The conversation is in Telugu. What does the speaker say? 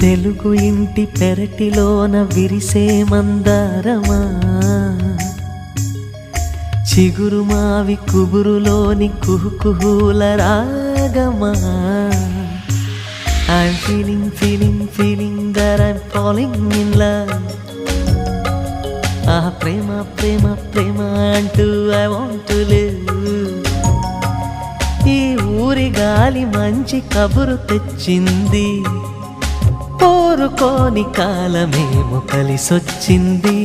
తెలుగు ఇంటి పెరటిలోన విరిసే మందారమా, చిగురు మావి కుబురులోని కుహుకుహుల రాగమా. I'm feeling that I'm falling in love. Ah, prema, prema, prema antu I want to live. ఈ ఊరి గాలి మంచి కబురు తెచ్చింది, కోరుకోని కాలమేమో కలిసొచ్చింది.